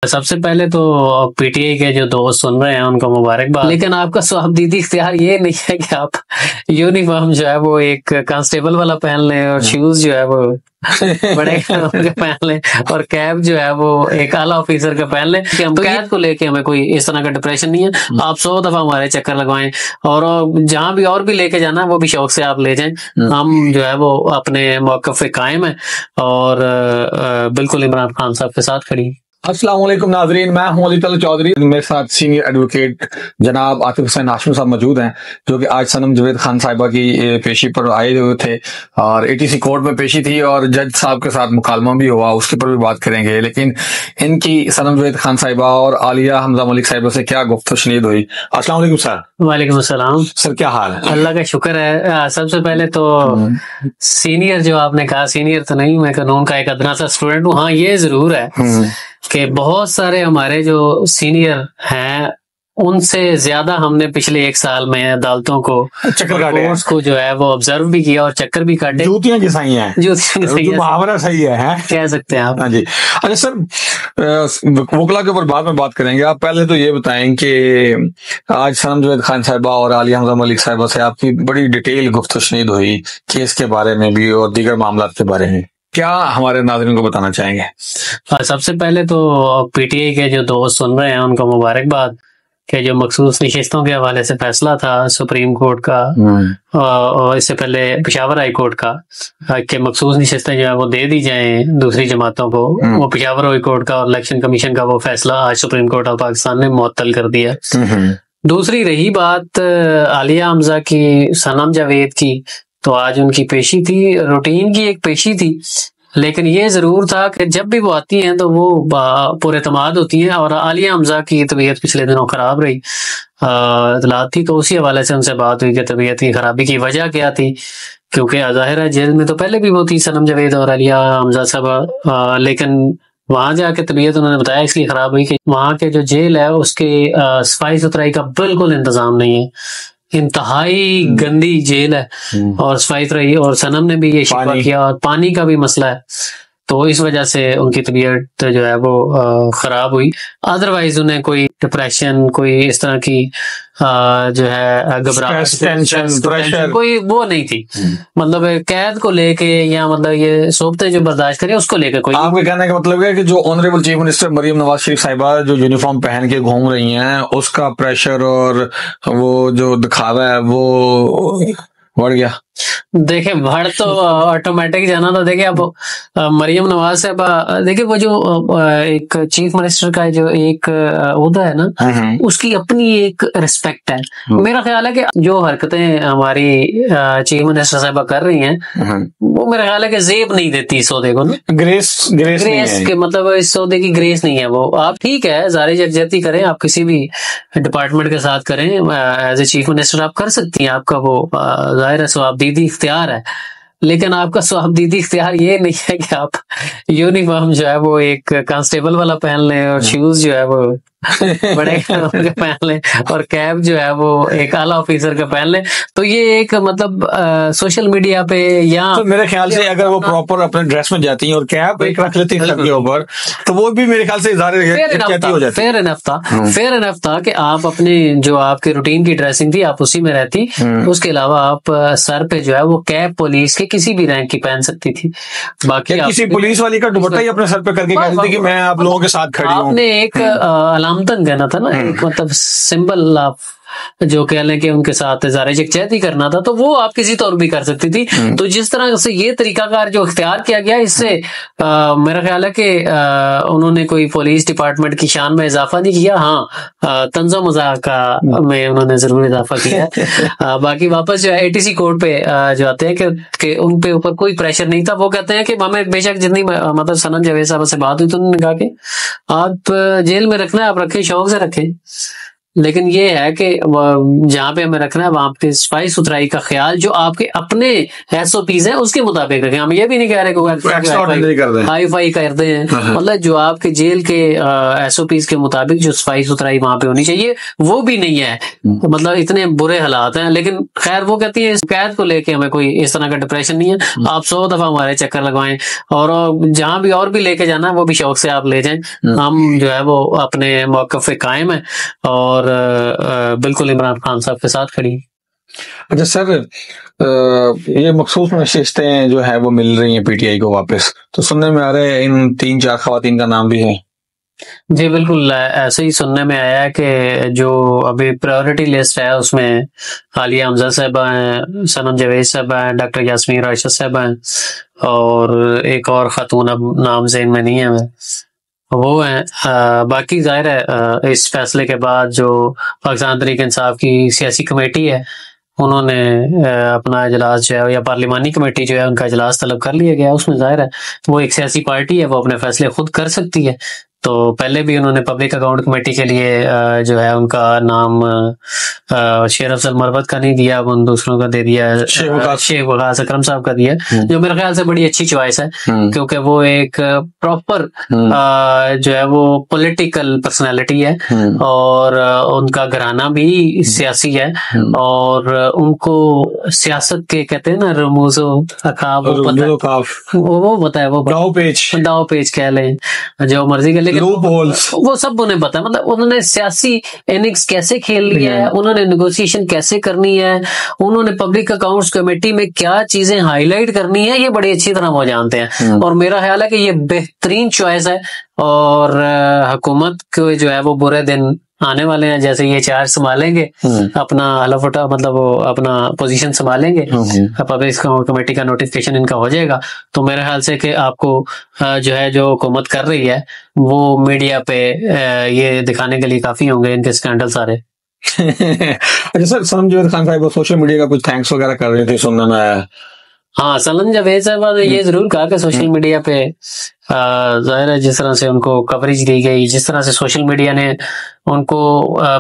सबसे पहले तो पीटीआई के जो दोस्त सुन रहे हैं उनको मुबारकबाद। लेकिन आपका स्वाबदीदी इख्तियार ये नहीं है कि आप यूनिफॉर्म जो है वो एक कांस्टेबल वाला पहन लें और शूज जो है वो बड़े के पहन लें और कैप जो है वो एक आला ऑफिसर का पहन लें। कि हम तो कैद को लेके हमें कोई इस तरह का डिप्रेशन नहीं है। आप 100 दफा हमारे चक्कर लगवाएं और जहां भी और भी लेके जाना है वो भी शौक से आप ले जाएं। हम जो है वो अपने मौक़िफ़ पे कायम है और बिल्कुल इमरान खान साहब के साथ खड़ी। अस्सलाम वालेकुम नाज़रीन, मैं हूं अली तला चौधरी। मेरे साथ सीनियर एडवोकेट जनाब आतिफ हुसैन हाशमी साहब मौजूद हैं, जो कि आज सनम जावेद खान साहिबा की पेशी पर आए हुए थे और एटीसी कोर्ट में पेशी थी और जज साहब के साथ मुकालमा भी हुआ, उसके ऊपर भी बात करेंगे। लेकिन इनकी सनम जावेद खान साहिबा और आलिया हमजा मलिक साहिबा से क्या गुफ्तगू शनीद हुई। अस्सलाम वालेकुम सर। वालेकुम अस्सलाम सर, क्या हाल है? अल्लाह का शुक्र है। सबसे पहले तो सीनियर जो आपने कहा, सीनियर तो नहीं, मैं कानून का एक अदना सा स्टूडेंट हूँ। हाँ, ये जरूर है कि बहुत सारे हमारे जो सीनियर हैं उनसे ज्यादा हमने पिछले 1 साल में अदालतों को चक्कर काटे, कोर्ट्स को जो है वो ऑब्जर्व भी किया और चक्कर भी काटे। जूतियां घिसाई हैं, मुहावरा सही है कह सकते हैं आप। हाँ जी। अच्छा सर, वकला के ऊपर बाद में बात करेंगे। आप पहले तो ये बताएं कि आज सनम जावेद खान साहिबा और आलिया हमजा मलिक साहिबा से आपकी बड़ी डिटेल गुफ्तगू शनीद हुई, केस के बारे में भी और दीगर मामला के बारे में, क्या हमारे नाज़रीन को बताना चाहेंगे? सबसे पहले तो पीटीआई के जो दोस्त सुन रहे हैं उनको मुबारकबाद कि जो मखसूस नशिस्तों के हवाले से फैसला था सुप्रीम कोर्ट का और इससे पहले पेशावर हाई कोर्ट का कि मखसूस नशिस्तें जो है वो दे दी जाएं दूसरी जमातों को, वो पेशावर हाई कोर्ट का और इलेक्शन कमीशन का वो फैसला आज सुप्रीम कोर्ट ऑफ पाकिस्तान ने मुअत्तल कर दिया। दूसरी रही बात आलिया हमजा की, सनम जावेद की, तो आज उनकी पेशी थी, रूटीन की एक पेशी थी। लेकिन ये जरूर था कि जब भी वो आती हैं तो वो पुरएतमाद होती हैं। और आलिया हमजा की तबीयत पिछले दिनों खराब रही, इतलात थी, तो उसी हवाले से उनसे बात हुई कि तबीयत की खराबी की वजह क्या थी, क्योंकि ज़ाहिर है जेल में तो पहले भी वो थी सनम जावेद और आलिया हमजा साहब, लेकिन वहां जाके तबीयत उन्होंने बताया इसलिए खराब हुई कि वहां के जो जेल है उसके सफाई सुथराई का बिल्कुल इंतजाम नहीं है, इंतहाई गंदी जेल है और सफाई सुथराई, और सनम ने भी ये शिकवा किया और पानी का भी मसला है, तो इस वजह से उनकी तबीयत जो है वो खराब हुई। अदरवाइज उन्हें कोई डिप्रेशन, कोई इस तरह की जो है घबराहट, टेंशन, प्रेशर, कोई वो नहीं थी। मतलब कैद को लेके या मतलब ये सोबतें जो बर्दाश्त करें उसको लेके कोई। आपके कहने का मतलब है कि जो honourable chief minister Maryam Nawaz Sharif साहिबा जो यूनिफॉर्म पहन के घूम रही हैं उसका प्रेशर और वो जो दिखावा है वो बढ़ गया? देखिए, बढ़ तो ऑटोमेटिक जाना था। देखिए अब मरियम नवाज साहब, देखिए वो जो एक चीफ मिनिस्टर का जो एक ओहदा है ना, उसकी अपनी एक रिस्पेक्ट है। मेरा ख्याल है कि जो हरकतें हमारी चीफ मिनिस्टर साहबा कर रही हैं वो मेरा ख्याल है कि जेब नहीं देती इस सौदे को ना, ग्रेस के मतलब इस सौदे की ग्रेस नहीं है वो। आप ठीक है, जारी यकजहती करें, आप किसी भी डिपार्टमेंट के साथ करें, एज ए चीफ मिनिस्टर आप कर सकती हैं, आपका वो जाहिर है स्वाबदीदी इख्तियार है। लेकिन आपका स्वाबदीदी इख्तियार ये नहीं है कि आप यूनिफॉर्म जो है वो एक कांस्टेबल वाला पहन लें और शूज जो है वो बड़े के पहन लें और कैप जो है वो एक आला ऑफिसर का पहन लें। तो ये एक मतलब सोशल मीडिया पे या तो मेरे ख्याल से अगर वो प्रॉपर अपने ड्रेस में जाती हैं और कैप एक रख लेती है के ऊपर, तो वो भी मेरे ख्याल से फेयर इनफ था कि आप अपने जो आपके रूटीन की ड्रेसिंग थी आप उसी में रहती। उसके अलावा आप सर पे जो है वो कैप पुलिस के किसी भी रैंक की पहन सकती थी। बाकी किसी पुलिस वाली का दुपट्टा ही अपने सर पे करके कहती थी कि मैं आप लोगों के साथ खड़ी हूं। आपने एक अलामतन कहना था ना, एक मतलब सिंबल आप जो कह लें कि उनके साथ इज़हार यकजहती करना था, तो वो आप किसी तौर भी कर सकती थी। तो जिस तरह से ये तरीकाकार जो इख्तियार किया गया, इससे मेरा ख्याल है कि उन्होंने कोई पुलिस डिपार्टमेंट की शान में इजाफा नहीं किया। हाँ, तंज़ो मज़ाक में उन्होंने जरूर इजाफा किया है। बाकी वापस जो है एटीसी कोर्ट पे जो आते हैं कि उन पे ऊपर कोई प्रेशर नहीं था। वो कहते हैं कि हमें बेशक जितनी मतलब सनम जावेद साहब से बात हुई तो उन्होंने कहा कि आप जेल में रखना है, आप रखें, शौक से रखें, लेकिन ये है कि जहाँ पे हमें रखना है वहां पे सफाई सुथराई का ख्याल जो आपके अपने SOPs हैं उसके मुताबिक रखें। हम ये भी नहीं कह रहे कि हाई फाई करते हैं, मतलब जो आपके जेल के SOPs के मुताबिक जो सफाई सुथराई वहां पे होनी चाहिए वो भी नहीं है। मतलब इतने बुरे हालात हैं, लेकिन खैर वो कहती है इस कैद को लेके हमें कोई इस तरह का डिप्रेशन नहीं है। आप 100 दफा हमारे चक्कर लगवाएं और जहां भी और भी लेके जाना है वो भी शौक से आप ले जाएं। हम जो है वो अपने मौक़िफ़ पे कायम है और बिल्कुल इमरान खान साहब के साथ खड़ी। अच्छा सर, ये मखसूस नशिस्तें जो है वो मिल रही हैं PTI को वापस, तो सुनने में आ रहा है इन 3-4 खवातीन का नाम भी है। जी बिल्कुल, ऐसे ही सुनने में आया है कि जो अभी प्रायोरिटी लिस्ट है उसमें आलिया हमजा साहबा हैं, सनम जावेद साहबा हैं, डॉक्टर यास्मीन राशिद साहबा हैं और एक और खातून, अब नाम ज़हन में नहीं है वो है। बाकी जाहिर है इस फैसले के बाद जो पाकिस्तान तहरीक इंसाफ की सियासी कमेटी है उन्होंने अपना इजलास जो है या पार्लिमानी कमेटी जो है उनका इजलास तलब कर लिया गया। उसमें जाहिर है वो एक सियासी पार्टी है, वो अपने फैसले खुद कर सकती है। तो पहले भी उन्होंने पब्लिक अकाउंट कमेटी के लिए जो है उनका नाम शेर अफजल मरवत का नहीं दिया, अब उन दूसरों का दे दिया, शेख वकास अकरम साहब का दिया, जो मेरे ख्याल से बड़ी अच्छी चॉइस है क्योंकि वो एक प्रॉपर जो है वो पॉलिटिकल पर्सनालिटी है और उनका घराना भी सियासी है और उनको सियासत के कहते हैं ना रमूजो अकाब वो पता है, वो दाव पेच कह लें जो मर्जी के, लेकिन वो सब उन्हें पता है। मतलब उन्होंने सियासी इनिंग्स कैसे खेल लिया है, उन्होंने नेगोशिएशन कैसे करनी है, उन्होंने पब्लिक अकाउंट्स कमेटी में क्या चीजें हाईलाइट करनी है, ये बड़ी अच्छी तरह वो जानते हैं और मेरा ख्याल है कि ये बेहतरीन चॉइस है और हुकूमत को जो है वो बुरे दिन आने वाले हैं। जैसे ये चार्ज संभालेंगे अपना हलफुटा, मतलब वो अपना पोजीशन संभालेंगे, पब्लिक कमेटी का नोटिफिकेशन इनका हो जाएगा, तो मेरे ख्याल से कि आपको जो है जो हुकूमत कर रही है वो मीडिया पे ये दिखाने के लिए काफी होंगे इनके स्कैंडल सारे। अच्छा सर, सनम जावेद खान साहब सोशल मीडिया का कुछ थैंक्स वगैरह कर रहे थे, सुनने में आया। हाँ, सनम जावेद साहब ने ये जरूर कहा कि सोशल मीडिया पे जाहिर है जिस तरह से उनको कवरेज दी गई, जिस तरह से सोशल मीडिया ने उनको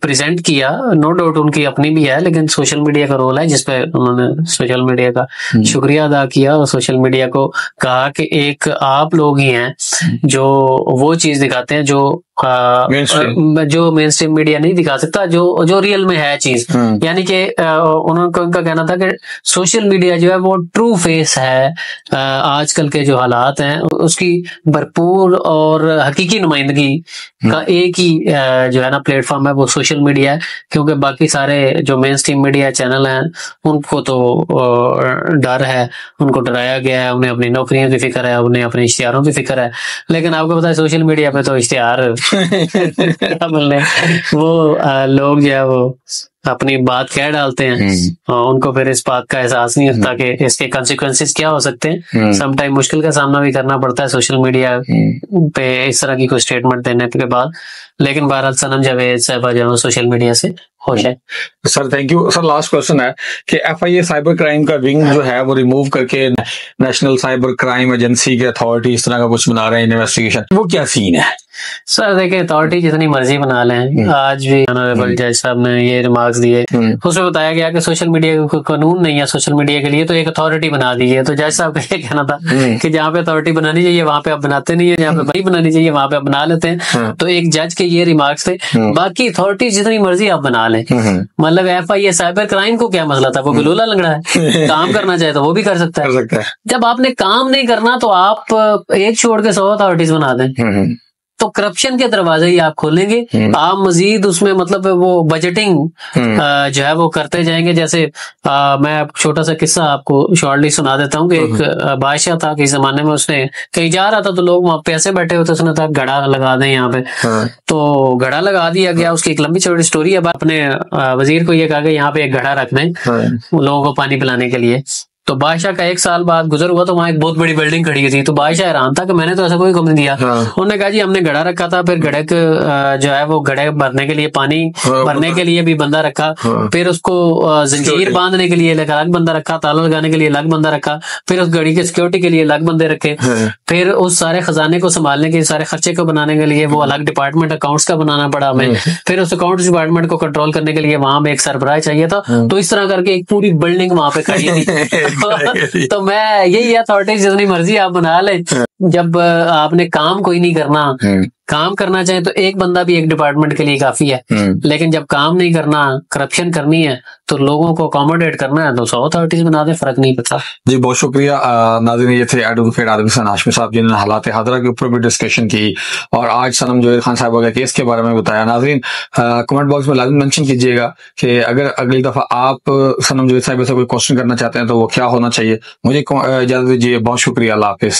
प्रेजेंट किया, नो डाउट उनकी अपनी भी है, लेकिन सोशल मीडिया का रोल है जिसपे उन्होंने सोशल मीडिया का शुक्रिया अदा किया और सोशल मीडिया को कहा कि एक आप लोग ही हैं जो वो चीज दिखाते हैं जो मेन स्ट्रीम मीडिया नहीं दिखा सकता, जो रियल में है चीज। यानी कि उनका कहना था कि सोशल मीडिया जो है वो ट्रू फेस है आजकल के जो हालात हैं उसकी भरपूर और हकीकी नुमाइंदगी का एक ही जो है ना प्लेटफॉर्म है वो सोशल मीडिया है, क्योंकि बाकी सारे जो मेन स्ट्रीम मीडिया चैनल हैं उनको तो डर है, उनको डराया गया है, उन्हें अपनी नौकरियों की फिक्र है, उन्हें अपने इश्तिहारों की फिक्र है। लेकिन आपको पता है सोशल मीडिया पे तो इश्तिहार वो लोग जो है वो अपनी बात कह डालते हैं और उनको फिर इस बात का एहसास नहीं होता कि इसके कंसिक्वेंसेस क्या हो सकते हैं। समटाइम मुश्किल का सामना भी करना पड़ता है सोशल मीडिया पे इस तरह की कोई स्टेटमेंट देने के बाद। लेकिन बहरहाल सनम जावेद साहब जो सोशल मीडिया से खुश है। Sir thank you. Sir last question है कि FIA साइबर क्राइम का विंग जो है वो रिमूव करके नेशनल साइबर क्राइम एजेंसी के अथॉरिटी इस तरह का कुछ बना रहे हैं इन्वेस्टिगेशन, वो क्या सीन है? सर देखिए, अथॉरिटी जितनी मर्जी बना लें, आज भी ऑनरेबल जज साहब ने ये रिमार्क्स दिए, उसमें बताया गया कि सोशल मीडिया का कोई कानून नहीं है सोशल मीडिया के लिए, तो एक अथॉरिटी बना दीजिए। तो जज साहब का ये कहना था कि जहाँ पे अथॉरिटी बनानी चाहिए वहां पे आप बनाते नहीं है, जहाँ पे नहीं बनानी चाहिए वहां पे आप बना लेते हैं। तो एक जज के ये रिमार्क्स थे। बाकी अथॉरिटी जितनी मर्जी आप बना लें, मतलब FIA साइबर क्राइम को क्या मसला था, वो बिलोला लंगड़ा है, काम करना चाहे तो वो भी कर सकता है। जब आपने काम नहीं करना तो आप एक छोड़ के 100 अथॉरिटीज बना दें, तो करप्शन के दरवाजे ही आप खोलेंगे। आप मजीद उसमें मतलब वो बजटिंग जो है वो करते जाएंगे। जैसे मैं छोटा सा किस्सा आपको शॉर्टली सुना देता हूँ कि एक बादशाह था किसी जमाने में, उसने कहीं जा रहा था तो लोग वहां पे ऐसे बैठे होते, उसने कहा घड़ा लगा दें यहाँ पे, तो घड़ा लगा दिया गया। उसकी एक लंबी चौड़ी स्टोरी है। अपने वजीर को ये कहा कि यहाँ पे एक घड़ा रख दें लोगों को पानी पिलाने के लिए। तो बादशाह का 1 साल बाद गुजर हुआ तो वहाँ एक बहुत बड़ी बिल्डिंग खड़ी थी। तो बादशाह हैरान था कि मैंने तो ऐसा कोई हुक्म नहीं दिया। उन्होंने कहा जी हमने घड़ा रखा था, फिर घड़े जो है वो घड़े भरने के लिए पानी भरने के लिए भी बंदा रखा, फिर उसको जंजीर बांधने के लिए अलग बंदा रखा, ताला लगाने के लिए अलग बंदा रखा, फिर उस घड़ी के सिक्योरिटी के लिए अलग बंदे रखे, फिर उस सारे खजाने को संभालने के सारे खर्चे को बनाने के लिए वो अलग डिपार्टमेंट अकाउंट्स का बनाना पड़ा हमें, फिर उस अकाउंट्स डिपार्टमेंट को कंट्रोल करने के लिए वहां में एक सरबराह चाहिए था। तो इस तरह करके एक पूरी बिल्डिंग वहां पे खड़ी थी। तो मैं यही अथॉरिटी जितनी मर्जी आप बना ले, जब आपने काम कोई नहीं करना, काम करना चाहे तो एक बंदा भी एक डिपार्टमेंट के लिए काफी है, लेकिन जब काम नहीं करना, करप्शन करनी है तो लोगों को अकोमोडेट करना है तो 100 अथॉरिटीज बना दे, फर्क नहीं पड़ता। जी बहुत शुक्रिया। नाज़रीन ये थे एडवोकेट आतिफ हसन हाशमी साहब जिन्होंने हालात हादरा के ऊपर भी डिस्कशन की और आज सनम जवेद खान साहिबा के केस के बारे में बताया। नाज़रीन कमेंट बॉक्स में लाजमी मेंशन कीजिएगा कि अगर अगली दफा आप सनम जवेद साहिबा से कोई क्वेश्चन करना चाहते हैं तो वो क्या होना चाहिए। मुझे इजाजत दीजिए, बहुत शुक्रिया, अल्लाह हाफिज।